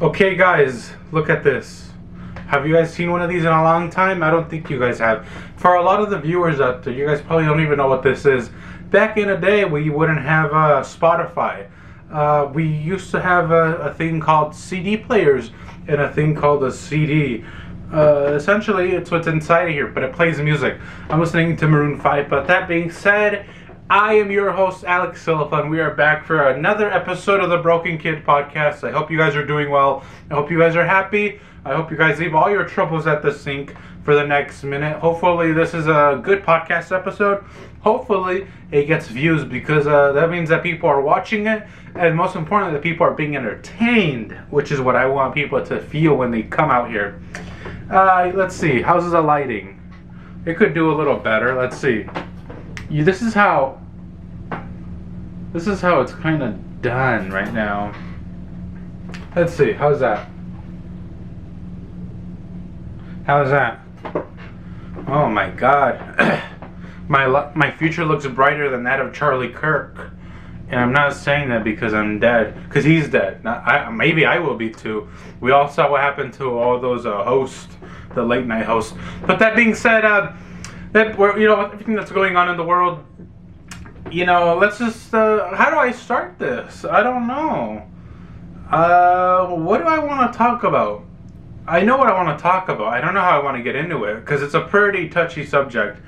Okay guys, look at this. Have you guys seen one of these in a long time? I don't think you guys have. For a lot of the viewers out there, you guys probably don't even know what this is. Back in the day, we wouldn't have Spotify. We used to have a thing called CD players and a thing called a CD. Essentially, it's what's inside of here, but it plays music. I'm listening to Maroon 5, but that being said, I am your host, Alex Silva, and we are back for another episode of the Broken Kid Podcast. I hope you guys are doing well. I hope you guys are happy. I hope you guys leave all your troubles at the sink for the next minute. Hopefully, this is a good podcast episode. Hopefully, it gets views because that means that people are watching it, and most importantly, that people are being entertained, which is what I want people to feel when they come out here. Let's see. How's the lighting? It could do a little better. Let's see. This is how it's kind of done right now. Let's see. How's that? How's that? Oh my God. My future looks brighter than that of Charlie Kirk. And I'm not saying that because I'm dead, because he's dead. Maybe I will be too. We all saw what happened to all those hosts, the late night hosts. But that being said, everything that's going on in the world, let's just, how do I start this? I don't know. What do I want to talk about? I know what I want to talk about. I don't know how I want to get into it, because it's a pretty touchy subject.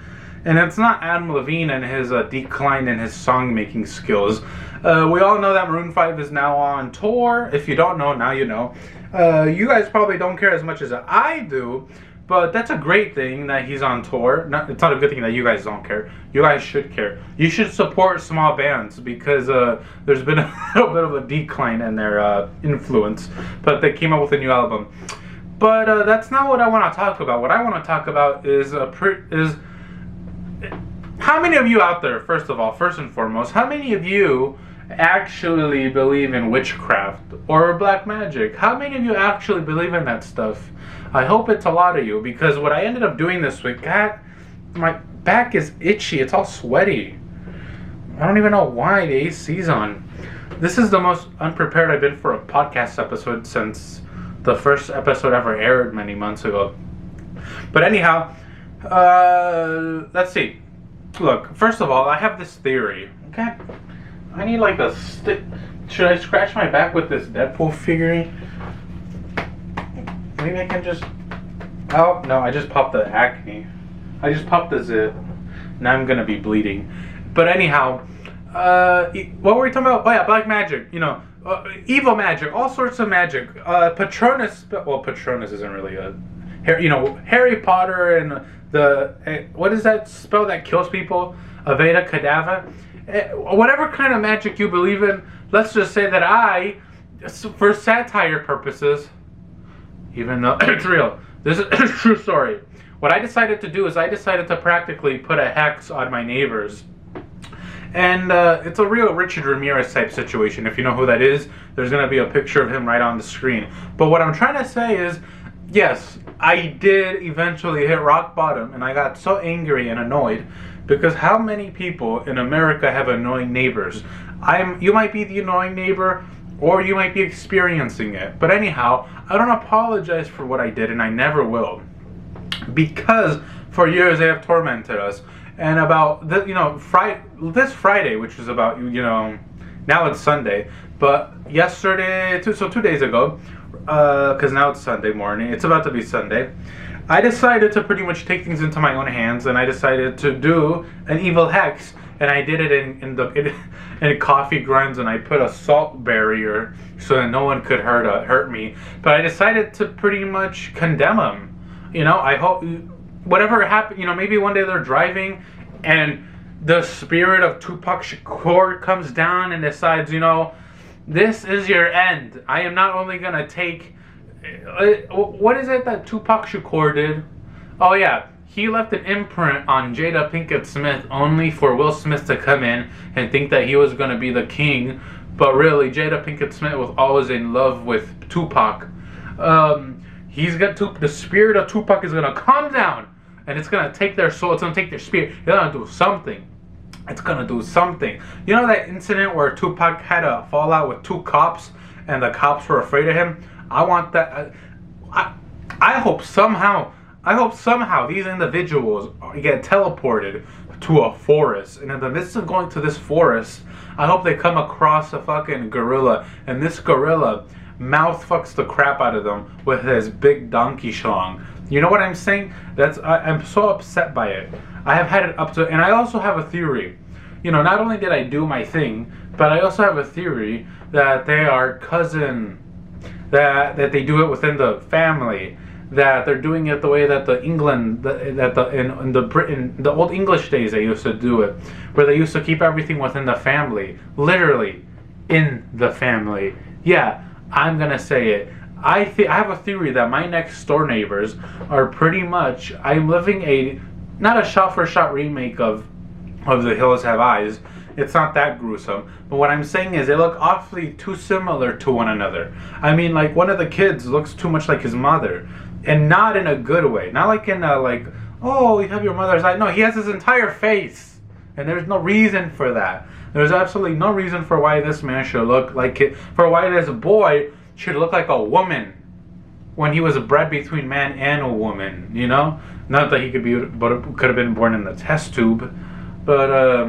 And it's not Adam Levine and his decline in his song-making skills. We all know that Maroon 5 is now on tour. If you don't know, now you know. You guys probably don't care as much as I do, but that's a great thing that he's on tour. It's not a good thing that you guys don't care. You guys should care. You should support small bands because there's been a little bit of a decline in their influence. But they came out with a new album. But that's not what I want to talk about. What I want to talk about is how many of you out there, first and foremost, how many of you actually believe in witchcraft or black magic? How many of you actually believe in that stuff? I hope it's a lot of you, because what I ended up doing this week, my back is itchy. It's all sweaty. I don't even know why the AC's on. This is the most unprepared I've been for a podcast episode since the first episode ever aired many months ago. But anyhow, let's see. Look, first of all, I have this theory. Okay, I need like a stick. Should I scratch my back with this Deadpool figurine? Maybe I can just. Oh no! I just popped the acne. I just popped the zip. Now I'm gonna be bleeding. But anyhow, what were we talking about? Oh yeah, black magic. Evil magic, all sorts of magic. Patronus. Well, Patronus isn't really a. Harry Potter and what is that spell that kills people? Avada Kedavra. Whatever kind of magic you believe in, let's just say that for satire purposes, even though it's real, this is a true story. What I decided to do is I decided to practically put a hex on my neighbors. And it's a real Richard Ramirez type situation. If you know who that is, there's going to be a picture of him right on the screen. But what I'm trying to say is, yes, I did eventually hit rock bottom, and I got so angry and annoyed because how many people in America have annoying neighbors? You might be the annoying neighbor, or you might be experiencing it. But anyhow, I don't apologize for what I did, and I never will, because for years they have tormented us. And about this Friday, which was about now it's Sunday, but yesterday, 2 days ago. Because now it's Sunday morning. It's about to be Sunday. I decided to pretty much take things into my own hands, and I decided to do an evil hex. And I did it in coffee grinds, and I put a salt barrier so that no one could hurt me. But I decided to pretty much condemn them. I hope whatever happened. Maybe one day they're driving, and the spirit of Tupac Shakur comes down and decides, this is your end. I am not only going to take... what is it that Tupac Shakur did? Oh yeah, he left an imprint on Jada Pinkett Smith only for Will Smith to come in and think that he was going to be the king. But really, Jada Pinkett Smith was always in love with Tupac. The spirit of Tupac is going to come down, and it's going to take their soul. It's going to take their spirit. It's going to do something. It's gonna do something. You know that incident where Tupac had a fallout with two cops and the cops were afraid of him? I want that. I hope somehow these individuals get teleported to a forest, and in the midst of going to this forest, I hope they come across a fucking gorilla, and this gorilla mouth fucks the crap out of them with his big donkey schlong. You know what I'm saying? I'm so upset by it. I have had it up to, and I also have a theory. You know, not only did I do my thing, but I also have a theory that they are cousin, that they do it within the family, that they're doing it the way that in the old English days they used to do it, where they used to keep everything within the family, literally in the family. Yeah, I'm gonna say it. I have a theory that my next door neighbors are pretty much. I'm living not a shot for shot remake of The Hills Have Eyes. It's not that gruesome, but what I'm saying is they look awfully too similar to one another. I mean, like, one of the kids looks too much like his mother, and not in a good way. Not like in a, like, oh, you have your mother's eye. No, he has his entire face, and there's no reason for that. There's absolutely no reason for why this man should look like it, for why this boy should look like a woman when he was bred between man and a woman, you know? Not that he could have been born in the test tube, but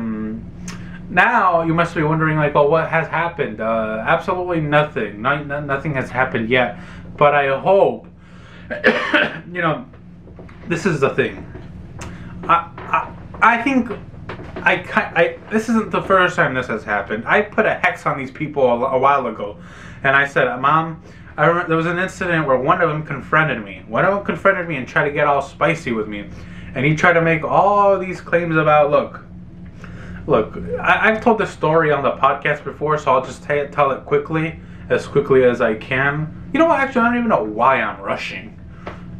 now you must be wondering, like, well, what has happened? Absolutely nothing. Nothing has happened yet. But I hope, you know, this is the thing. I think this isn't the first time this has happened. I put a hex on these people a while ago, and I said, Mom, I remember there was an incident where one of them confronted me. One of them confronted me and tried to get all spicy with me, and he tried to make all these claims about, look, I've told this story on the podcast before, so I'll just tell it quickly as I can. You know what? Actually, I don't even know why I'm rushing.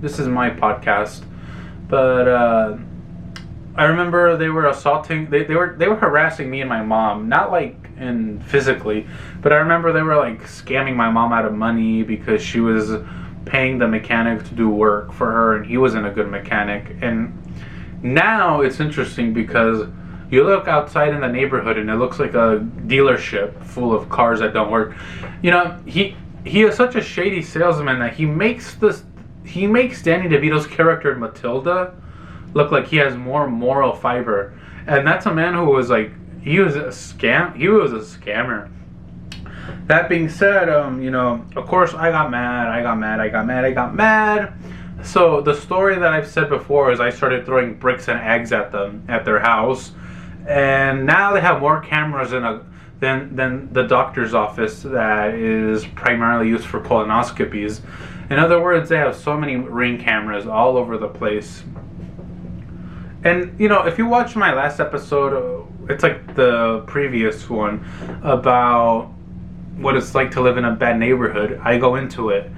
This is my podcast, but I remember they were assaulting. They were harassing me and my mom, not like physically, but I remember they were like scamming my mom out of money because she was paying the mechanic to do work for her, and he wasn't a good mechanic. And now it's interesting because you look outside in the neighborhood and it looks like a dealership full of cars that don't work. You know, he is such a shady salesman that he makes Danny DeVito's character Matilda look like he has more moral fiber. And that's a man who was like, he was a scammer. That being said, you know, of course I got mad. So the story that I've said before is I started throwing bricks and eggs at them at their house. And now they have more cameras than the doctor's office that is primarily used for colonoscopies. In other words, they have so many Ring cameras all over the place. And, you know, if you watch my last episode, it's like the previous one, about what it's like to live in a bad neighborhood, I go into it.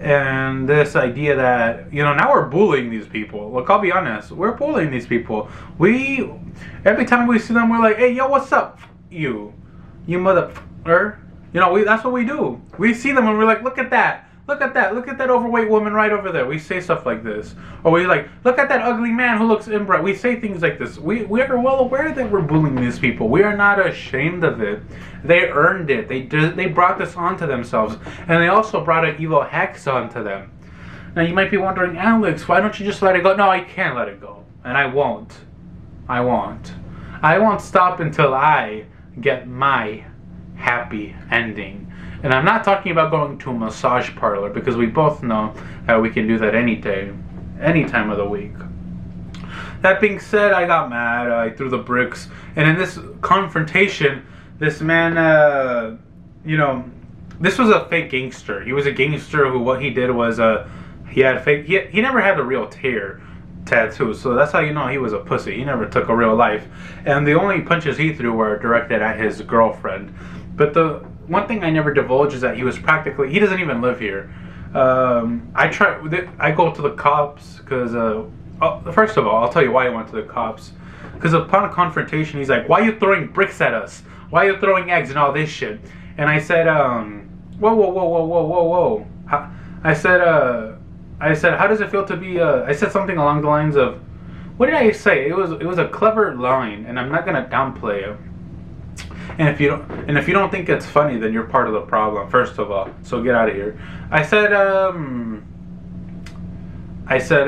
And this idea that, you know, now we're bullying these people. Look, I'll be honest, we're bullying these people. Every time we see them, we're like, hey, yo, what's up, you motherfucker? You know, that's what we do. We see them and we're like, look at that overweight woman right over there. We say stuff like this. Or we like, look at that ugly man who looks inbred. We say things like this. We are well aware that we're bullying these people. We are not ashamed of it. They earned it. They brought this onto themselves. And they also brought an evil hex onto them. Now you might be wondering, Alex, why don't you just let it go? No, I can't let it go. And I won't. I won't stop until I get my happy ending. And I'm not talking about going to a massage parlor, because we both know that we can do that any day, any time of the week. That being said, I got mad. I threw the bricks. And in this confrontation, this man, you know, this was a fake gangster. He was a gangster who, what he did was, he never had a real tattoo. So that's how you know he was a pussy. He never took a real life. And the only punches he threw were directed at his girlfriend. But the one thing I never divulge is that he doesn't even live here. I go to the cops because, first of all, I'll tell you why I went to the cops. Because upon confrontation, he's like, why are you throwing bricks at us? Why are you throwing eggs and all this shit? And I said, whoa. I said, how does it feel to be, I said something along the lines of, what did I say? It was a clever line, and I'm not going to downplay it. And if you don't think it's funny, then you're part of the problem, first of all. So get out of here. I said,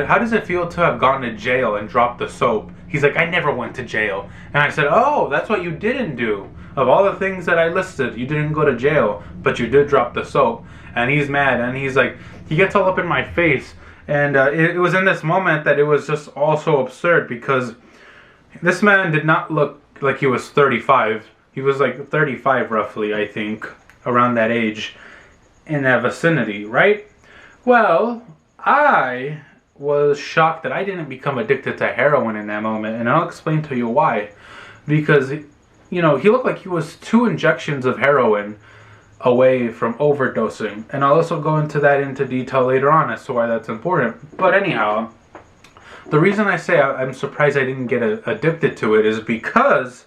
how does it feel to have gone to jail and dropped the soap? He's like, I never went to jail. And I said, oh, that's what you didn't do. Of all the things that I listed, you didn't go to jail, but you did drop the soap. And he's mad, and he's like, he gets all up in my face. And it was in this moment that it was just all so absurd, because this man did not look like he was 35. He was like 35 roughly, I think, around that age, in that vicinity, right? Well, I was shocked that I didn't become addicted to heroin in that moment, and I'll explain to you why. Because, you know, he looked like he was 2 injections of heroin away from overdosing, and I'll also go into detail later on as to why that's important. But anyhow, the reason I say I'm surprised I didn't get addicted to it is because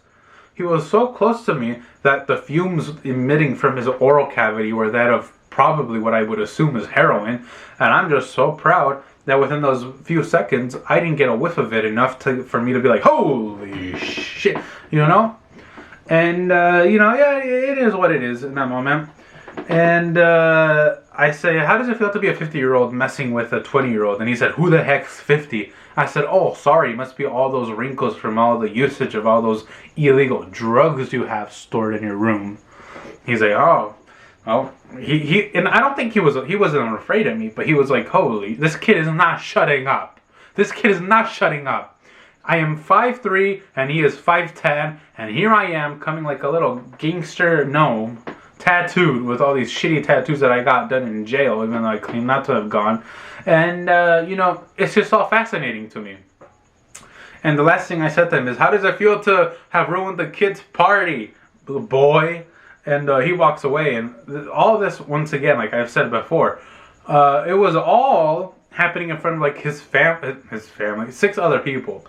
he was so close to me that the fumes emitting from his oral cavity were that of probably what I would assume is heroin, and I'm just so proud that within those few seconds I didn't get a whiff of it enough for me to be like, holy shit, you know? And, you know, yeah, it is what it is in that moment. And I say, how does it feel to be a 50-year-old messing with a 20-year-old? And he said, who the heck's 50? I said, oh, sorry, it must be all those wrinkles from all the usage of all those illegal drugs you have stored in your room. He's like, oh, and I don't think he wasn't afraid of me, but he was like, holy, this kid is not shutting up. This kid is not shutting up. I am 5'3", and he is 5'10", and here I am coming like a little gangster gnome, tattooed with all these shitty tattoos that I got done in jail, even though I claim not to have gone. And, you know, it's just all fascinating to me. And the last thing I said to him is, how does it feel to have ruined the kid's party, boy? And he walks away. And all this, once again, like I've said before, it was all happening in front of like his family, 6 other people.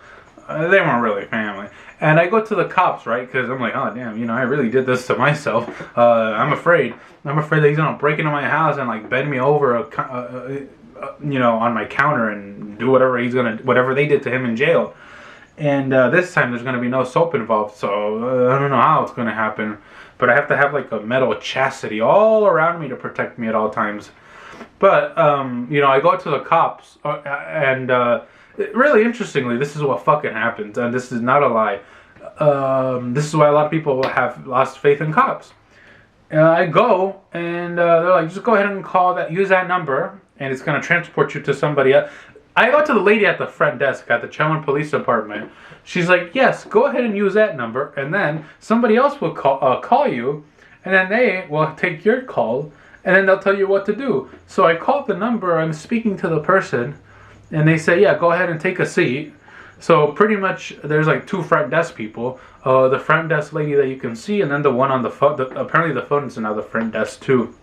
They weren't really family. And I go to the cops, right? Because I'm like, oh, damn, you know, I really did this to myself. I'm afraid that he's going to break into my house and like bend me over, you know, on my counter and do whatever they did to him in jail. And this time there's going to be no soap involved. So I don't know how it's going to happen. But I have to have like a metal chastity all around me to protect me at all times. But, you know, I go to the cops and really interestingly, this is what fucking happens, and this is not a lie. This is why a lot of people have lost faith in cops. I go, and they're like, just go ahead and use that number, and it's going to transport you to somebody else. I go to the lady at the front desk at the Chelmsford Police Department. She's like, yes, go ahead and use that number, and then somebody else will call you, and then they will take your call, and then they'll tell you what to do. So I called the number, I'm speaking to the person, and they say, yeah, go ahead and take a seat. So pretty much there's like 2 front desk people. The front desk lady that you can see, and then the one on the phone. Apparently the phone is now the front desk too.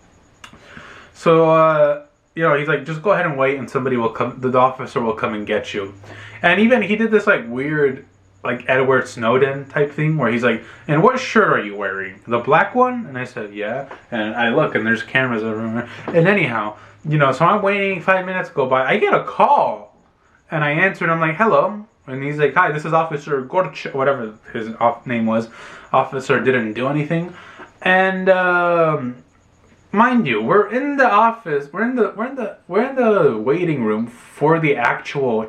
So, you know, he's like, just go ahead and wait and somebody will come, the officer will come and get you. And even he did this like weird, like Edward Snowden type thing where he's like, and what shirt are you wearing? The black one? And I said, yeah. And I look and there's cameras everywhere. And anyhow, you know, so I'm waiting, 5 minutes go by. I get a call, and I answer, and I'm like, hello. And he's like, hi, this is Officer Gorch, whatever his name was. Officer didn't do anything. And, mind you, we're in the office, we're in the waiting room for the actual,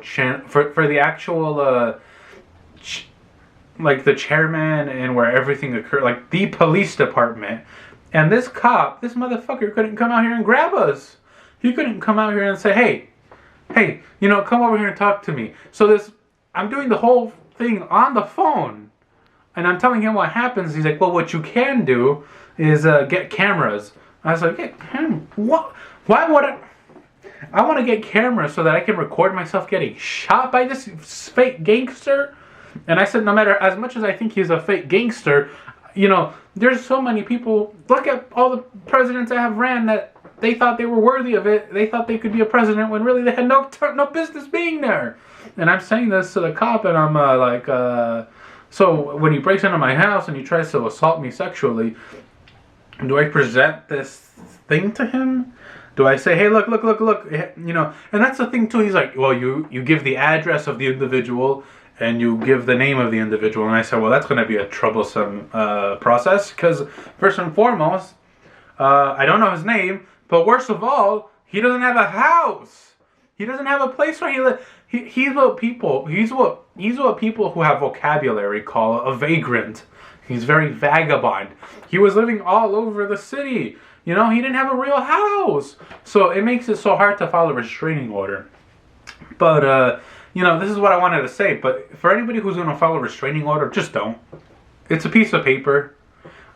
like the chairman and where everything occurred, like the police department. And this cop, this motherfucker couldn't come out here and grab us. He couldn't come out here and say, hey, you know, come over here and talk to me. So I'm doing the whole thing on the phone. And I'm telling him what happens. He's like, well, what you can do is get cameras. I was like, get cameras? What? Why would I want to get cameras so that I can record myself getting shot by this fake gangster? And I said, no matter as much as I think he's a fake gangster, you know, there's so many people. Look at all the presidents that have ran that they thought they were worthy of it. They thought they could be a president when really they had no business being there. And I'm saying this to the cop, and I'm like, so when he breaks into my house and he tries to assault me sexually, do I present this thing to him? Do I say, hey, look, you know? And that's the thing too. He's like, well, you give the address of the individual, and you give the name of the individual. And I said, well, that's going to be a troublesome process, because first and foremost, I don't know his name, but worst of all, he doesn't have a house. He doesn't have a place where he lives. He's what people who have vocabulary call a vagrant. He's very vagabond. He was living all over the city. You know, he didn't have a real house. So it makes it so hard to file a restraining order. But, you know, this is what I wanted to say. But for anybody who's going to file a restraining order, just don't. It's a piece of paper.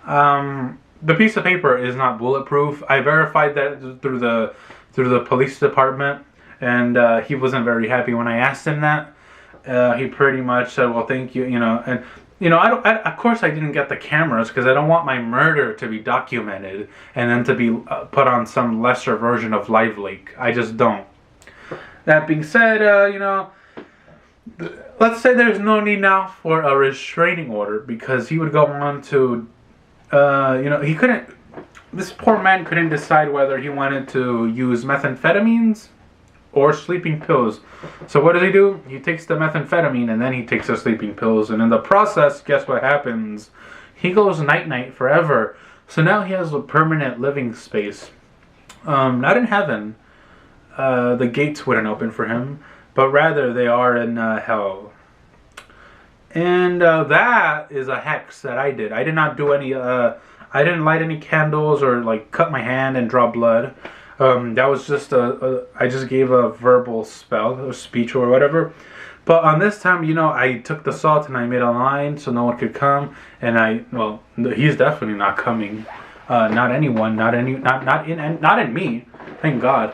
The piece of paper is not bulletproof. I verified that through the police department. And he wasn't very happy when I asked him that. He pretty much said, well, thank you, you know. And, you know, of course I didn't get the cameras because I don't want my murder to be documented and then to be put on some lesser version of Live Leak. I just don't. That being said, you know, let's say there's no need now for a restraining order because he would go on to, you know, this poor man couldn't decide whether he wanted to use methamphetamines or sleeping pills. So what does he do? He takes the methamphetamine and then he takes the sleeping pills. And in the process, guess what happens? He goes night-night forever. So now he has a permanent living space. Not in heaven. The gates wouldn't open for him. But rather they are in hell. And that is a hex that I did. I did not do any... I didn't light any candles or like cut my hand and draw blood. That was just I just gave a verbal spell or speech or whatever. But on this time, you know, I took the salt and I made a line so no one could come. And well, he's definitely not coming. Not anyone, not in me. Thank God.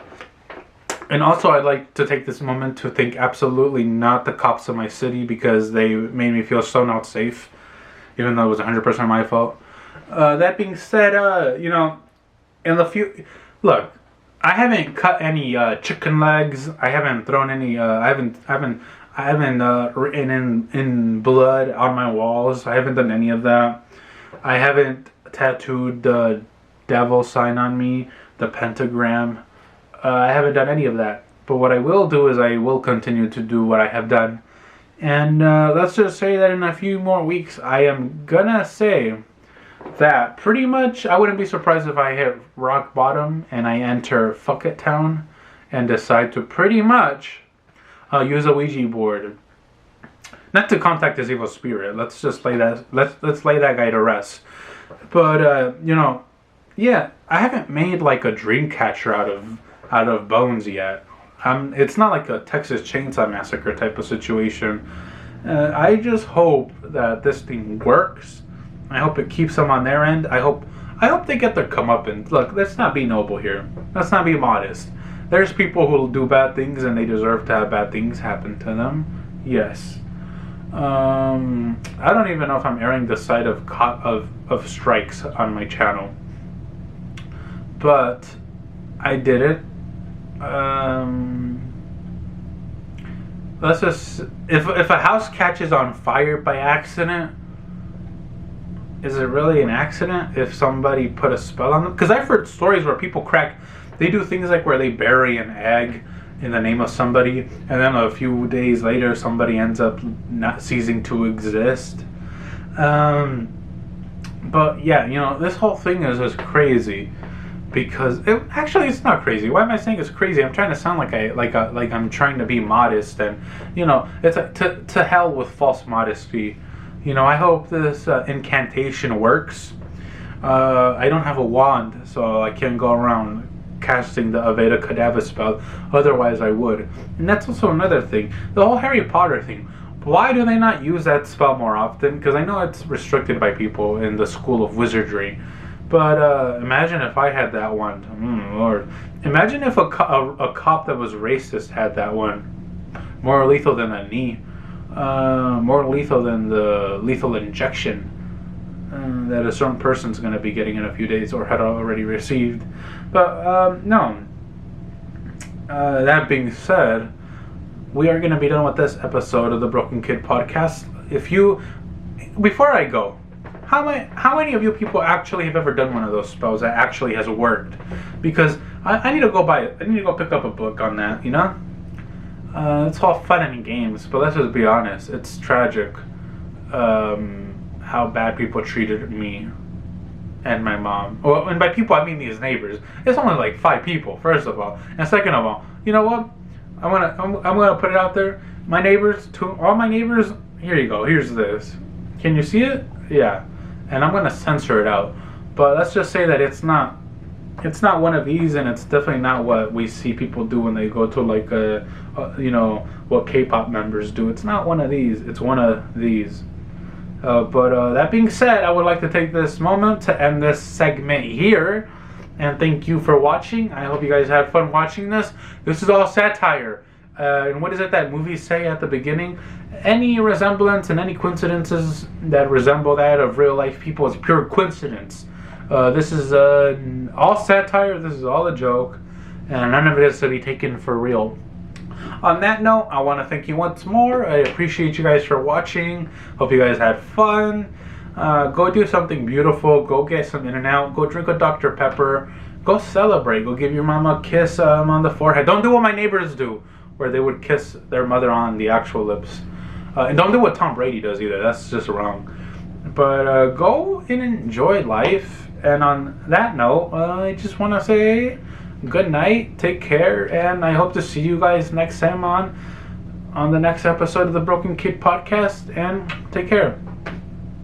And also, I'd like to take this moment to thank absolutely not the cops of my city because they made me feel so not safe, even though it was 100% my fault. That being said, you know, in the look. I haven't cut any chicken legs. I haven't thrown any. I haven't written in blood on my walls. I haven't done any of that. I haven't tattooed the devil sign on me, the pentagram. I haven't done any of that. But what I will do is I will continue to do what I have done. And let's just say that in a few more weeks, I am gonna say that pretty much I wouldn't be surprised if I hit rock bottom and I enter Fuck It Town and decide to pretty much use a Ouija board. Not to contact this evil spirit. Let's just lay that let's lay that guy to rest. But you know, yeah, I haven't made like a dream catcher out of bones yet. It's not like a Texas Chainsaw Massacre type of situation. I just hope that this thing works. I hope it keeps them on their end. I hope they get their comeuppance. Look, let's not be noble here. Let's not be modest. There's people who will do bad things and they deserve to have bad things happen to them. Yes. I don't even know if I'm airing the side of strikes on my channel. But I did it. Let's just... If a house catches on fire by accident... Is it really an accident if somebody put a spell on them? Because I've heard stories where people they do things like where they bury an egg in the name of somebody, and then a few days later somebody ends up not ceasing to exist. But yeah, you know, this whole thing is just crazy. Because actually it's not crazy. Why am I saying it's crazy? I'm trying to sound like I'm trying to be modest, and you know, it's to hell with false modesty. You know, I hope this incantation works. I don't have a wand, so I can't go around casting the Aveda Kedavra spell. Otherwise, I would. And that's also another thing. The whole Harry Potter thing. Why do they not use that spell more often? Because I know it's restricted by people in the School of Wizardry. But imagine if I had that one. Lord. Imagine if a cop that was racist had that one. More lethal than a knee. More lethal than the lethal injection that a certain person's going to be getting in a few days or had already received. But no. That being said, we are going to be done with this episode of the Broken Kid Podcast. Before I go, how many of you people actually have ever done one of those spells that actually has worked? Because I need to go pick up a book on that, you know? It's all fun and games, but let's just be honest. It's tragic how bad people treated me and my mom. Well, and by people I mean these neighbors. It's only like 5 people, first of all, and second of all, you know what? I'm gonna put it out there. My neighbors, all my neighbors. Here you go. Here's this. Can you see it? Yeah. And I'm gonna censor it out. But let's just say that it's not one of these, and it's definitely not what we see people do when they go to like what K-pop members do. It's not one of these. It's one of these. But that being said, I would like to take this moment to end this segment here, and thank you for watching. I hope you guys had fun watching this. This is all satire. And what is it that movies say at the beginning? Any resemblance and any coincidences that resemble that of real life people is pure coincidence. This is all satire. This is all a joke, and none of it is to be taken for real. On that note, I want to thank you once more. I appreciate you guys for watching. Hope you guys had fun. Go do something beautiful. Go get some In-N-Out. Go drink a Dr. Pepper. Go celebrate. Go give your mama a kiss on the forehead. Don't do what my neighbors do, where they would kiss their mother on the actual lips. And don't do what Tom Brady does either. That's just wrong. But go and enjoy life. And on that note, I just want to say good night, take care, and I hope to see you guys next time on the next episode of the Broken Kid Podcast, and take care.